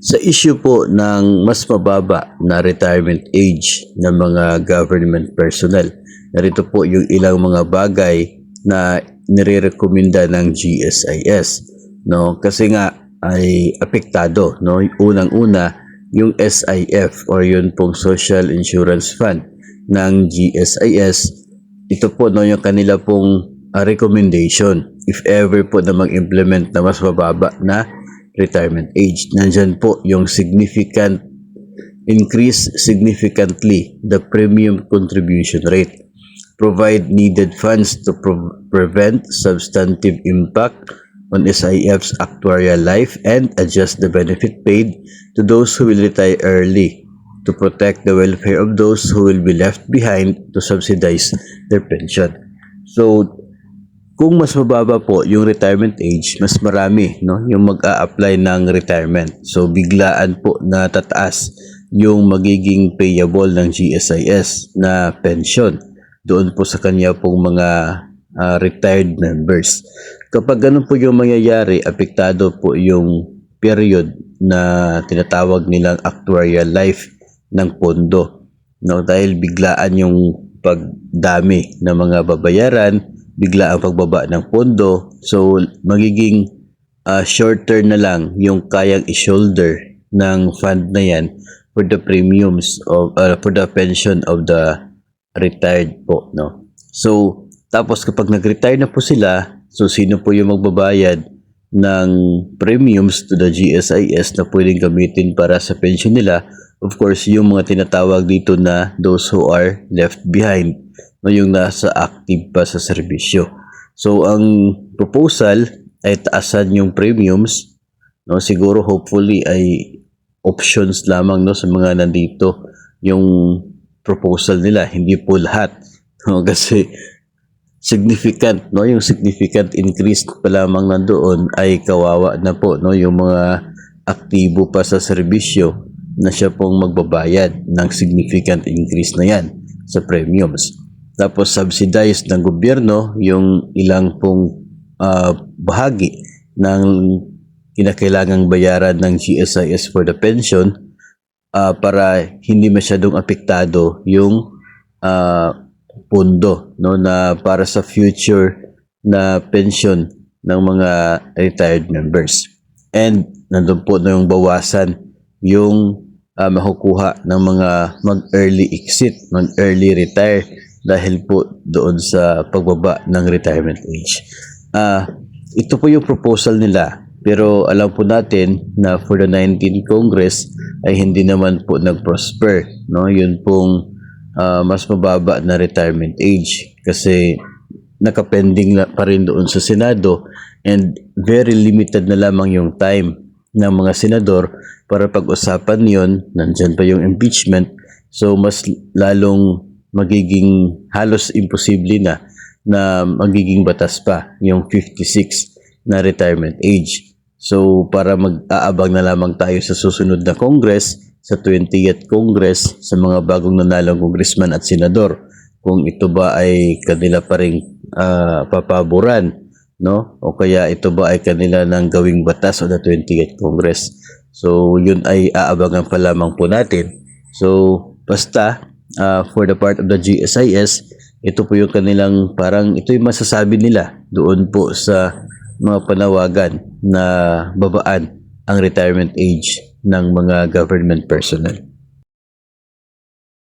Sa issue po ng mas mababa na retirement age ng mga government personnel, narito po yung ilang mga bagay na nirerekomenda ng GSIS, no? Kasi nga ay apektado, no? Unang-una, yung SIF or yun pong Social Insurance Fund ng GSIS. Ito po, no, yung kanila pong recommendation if ever po na mag-implement na mas mababa na retirement age. Nandyan po yung increase significantly the premium contribution rate, provide needed funds to prevent substantive impact on SIF's actuarial life, and adjust the benefit paid to those who will retire early to protect the welfare of those who will be left behind to subsidize their pension. So, kung mas mababa po yung retirement age, mas marami, no, yung mag-a-apply ng retirement. So biglaan po na tataas yung magiging payable ng GSIS na pension doon po sa kanya pong mga retired members. Kapag ganun po yung mangyayari, apektado po yung period na tinatawag nilang actuarial life ng pondo, no, dahil biglaan yung pagdami ng mga babayaran, bigla ang pagbaba ng pondo. So magiging shorter na lang yung kayang i-shoulder ng fund na yan for the premiums of for the pension of the retired po, no. So tapos kapag nag-retire na po sila, so sino po yung magbabayad ng premiums to the GSIS na pwedeng gamitin para sa pension nila? Of course, yung mga tinatawag dito na those who are left behind, no, yung nasa active pa sa serbisyo. So ang proposal ay taasan yung premiums, no, siguro hopefully ay options lamang, no, sa mga nandito yung proposal nila, hindi po lahat, no, kasi significant, no, yung significant increase pa lamang nandoon ay kawawa na po, no, yung mga aktibo pa sa serbisyo na siya pong magbabayad ng significant increase na yan sa premiums. Tapos subsidized ng gobyerno yung ilang pong bahagi ng kinakailangang bayaran ng GSIS for the pension para hindi masyadong apektado yung pondo, no, na para sa future na pension ng mga retired members. And nandun po na yung bawasan yung makukuha ng mga mag-early exit, mag-early retire dahil po doon sa pagbaba ng retirement age. Ito po yung proposal nila, pero alam po natin na for the 19th Congress ay hindi naman po nag-prosper, no? Yun pong mas mababa na retirement age kasi nakapending pa rin doon sa Senado, and very limited na lamang yung time ng mga senador para pag-usapan yon. Nandyan pa yung impeachment, so mas lalong magiging halos imposible na magiging batas pa yung 56 na retirement age. So para mag-aabang na lamang tayo sa susunod na Congress, sa 20th Congress, sa mga bagong nanalong congressman at senador, kung ito ba ay kanila pa ring papaboran, no, o kaya ito ba ay kanila nang gawing batas o the 20th Congress. So yun ay aabangan pa lamang po natin. So basta for the part of the GSIS, ito po yung kanilang parang ito yung masasabi nila doon po sa mga panawagan na babaan ang retirement age ng mga government personnel.